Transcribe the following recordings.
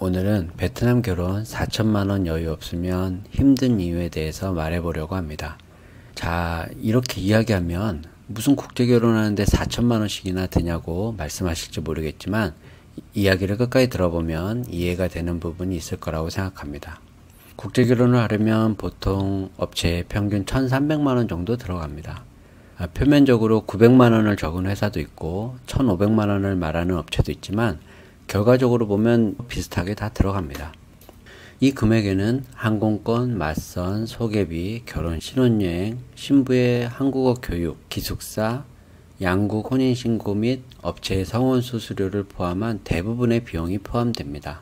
오늘은 베트남 결혼 4천만원 여유 없으면 힘든 이유에 대해서 말해보려고 합니다. 자, 이렇게 이야기하면 무슨 국제 결혼하는데 4천만원씩이나 드냐고 말씀하실지 모르겠지만 이야기를 끝까지 들어보면 이해가 되는 부분이 있을 거라고 생각합니다. 국제 결혼을 하려면 보통 업체에 평균 1,300만원 정도 들어갑니다. 표면적으로 900만원을 적은 회사도 있고 1,500만원을 말하는 업체도 있지만 결과적으로 보면 비슷하게 다 들어갑니다. 이 금액에는 항공권, 맞선, 소개비, 결혼 신혼여행, 신부의 한국어 교육, 기숙사, 양국 혼인신고 및 업체의 성혼 수수료를 포함한 대부분의 비용이 포함됩니다.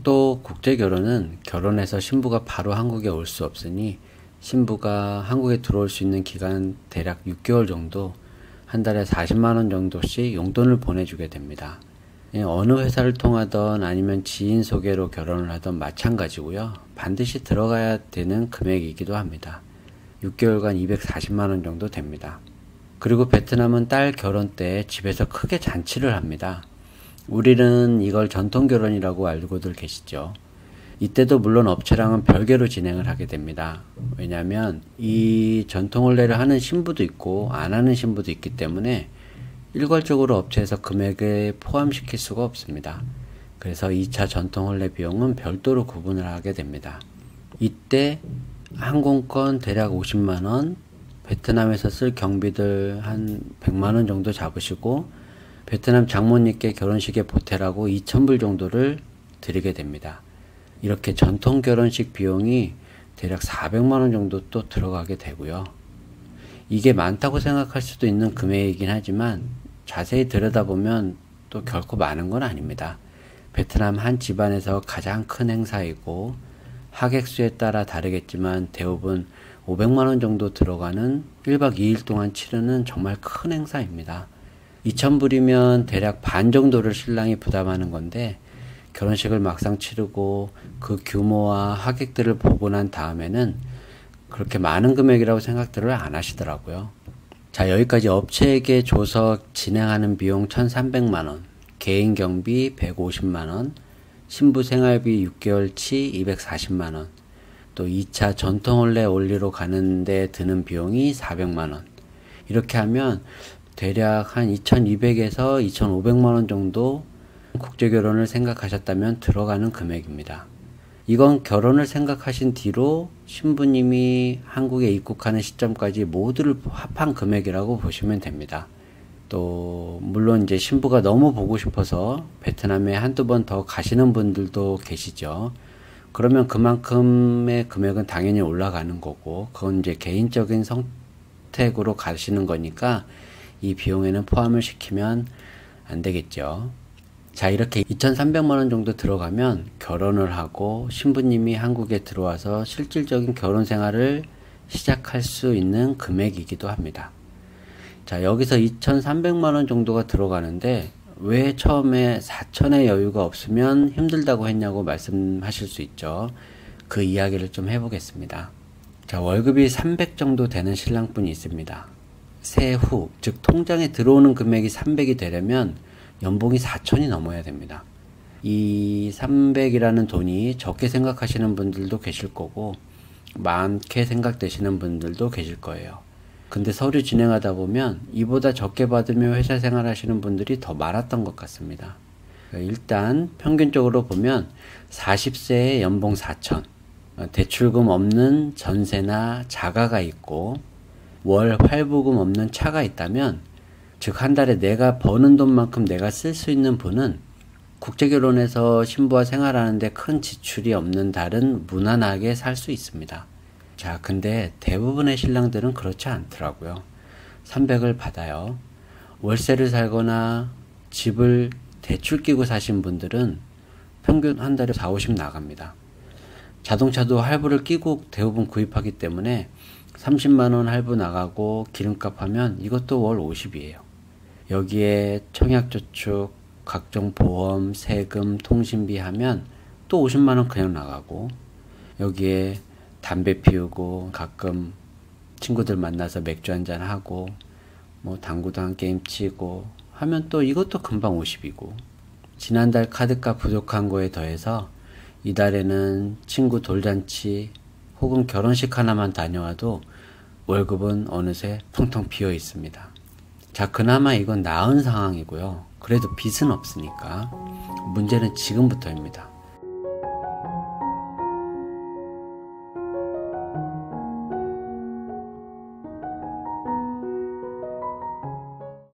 또 국제결혼은 결혼해서 신부가 바로 한국에 올 수 없으니 신부가 한국에 들어올 수 있는 기간 대략 6개월 정도, 한 달에 40만원 정도씩 용돈을 보내주게 됩니다. 어느 회사를 통하던 아니면 지인 소개로 결혼을 하던 마찬가지고요. 반드시 들어가야 되는 금액이기도 합니다. 6개월간 240만원 정도 됩니다. 그리고 베트남은 딸 결혼 때 집에서 크게 잔치를 합니다. 우리는 이걸 전통결혼이라고 알고들 계시죠. 이때도 물론 업체랑은 별개로 진행을 하게 됩니다. 왜냐하면 이 전통혼례를 하는 신부도 있고 안 하는 신부도 있기 때문에 일괄적으로 업체에서 금액에 포함시킬 수가 없습니다. 그래서 2차 전통혼례 비용은 별도로 구분을 하게 됩니다. 이때 항공권 대략 50만원, 베트남에서 쓸 경비들 한 100만원 정도 잡으시고 베트남 장모님께 결혼식에 보태라고 2,000불 정도를 드리게 됩니다. 이렇게 전통 결혼식 비용이 대략 400만원 정도 또 들어가게 되고요. 이게 많다고 생각할 수도 있는 금액이긴 하지만 자세히 들여다보면 또 결코 많은 건 아닙니다. 베트남 한 집안에서 가장 큰 행사이고 하객 수에 따라 다르겠지만 대부분 500만원 정도 들어가는 1박 2일 동안 치르는 정말 큰 행사입니다. 2,000불이면 대략 반 정도를 신랑이 부담하는 건데 결혼식을 막상 치르고 그 규모와 하객들을 보고 난 다음에는 그렇게 많은 금액이라고 생각들을 안 하시더라고요. 자, 여기까지 업체에게 줘서 진행하는 비용 1,300만원, 개인 경비 150만원, 신부 생활비 6개월치 240만원, 또 2차 전통혼례 올리러 가는데 드는 비용이 400만원. 이렇게 하면 대략 한 2,200에서 2,500만원 정도 국제결혼을 생각하셨다면 들어가는 금액입니다. 이건 결혼을 생각하신 뒤로 신부님이 한국에 입국하는 시점까지 모두를 합한 금액이라고 보시면 됩니다. 또 물론 이제 신부가 너무 보고 싶어서 베트남에 한두 번 더 가시는 분들도 계시죠. 그러면 그만큼의 금액은 당연히 올라가는 거고 그건 이제 개인적인 선택으로 가시는 거니까 이 비용에는 포함을 시키면 안 되겠죠. 자, 이렇게 2,300만원 정도 들어가면 결혼을 하고 신부님이 한국에 들어와서 실질적인 결혼 생활을 시작할 수 있는 금액이기도 합니다. 자, 여기서 2,300만원 정도가 들어가는데 왜 처음에 4천의 여유가 없으면 힘들다고 했냐고 말씀하실 수 있죠. 그 이야기를 좀 해보겠습니다. 자, 월급이 300 정도 되는 신랑분이 있습니다. 세후, 즉 통장에 들어오는 금액이 300이 되려면 연봉이 4천이 넘어야 됩니다. 이 300이라는 돈이 적게 생각하시는 분들도 계실 거고 많게 생각되시는 분들도 계실 거예요. 근데 서류 진행하다 보면 이보다 적게 받으며 회사 생활 하시는 분들이 더 많았던 것 같습니다. 일단 평균적으로 보면 40세에 연봉 4천, 대출금 없는 전세나 자가가 있고 월 활부금 없는 차가 있다면 즉 한 달에 내가 버는 돈만큼 내가 쓸 수 있는 분은 국제결혼에서 신부와 생활하는데 큰 지출이 없는 달은 무난하게 살 수 있습니다. 자, 근데 대부분의 신랑들은 그렇지 않더라고요. 300을 받아요. 월세를 살거나 집을 대출 끼고 사신 분들은 평균 한 달에 4, 50 나갑니다. 자동차도 할부를 끼고 대부분 구입하기 때문에 30만원 할부 나가고 기름값 하면 이것도 월 50이에요. 여기에 청약저축, 각종 보험, 세금, 통신비 하면 또 50만원 그냥 나가고 여기에 담배 피우고 가끔 친구들 만나서 맥주 한잔 하고 뭐 당구도 한 게임 치고 하면 또 이것도 금방 50이고 지난달 카드값 부족한 거에 더해서 이달에는 친구 돌잔치 혹은 결혼식 하나만 다녀와도 월급은 어느새 텅텅 비어 있습니다. 자, 그나마 이건 나은 상황이고요. 그래도 빚은 없으니까 문제는 지금부터입니다.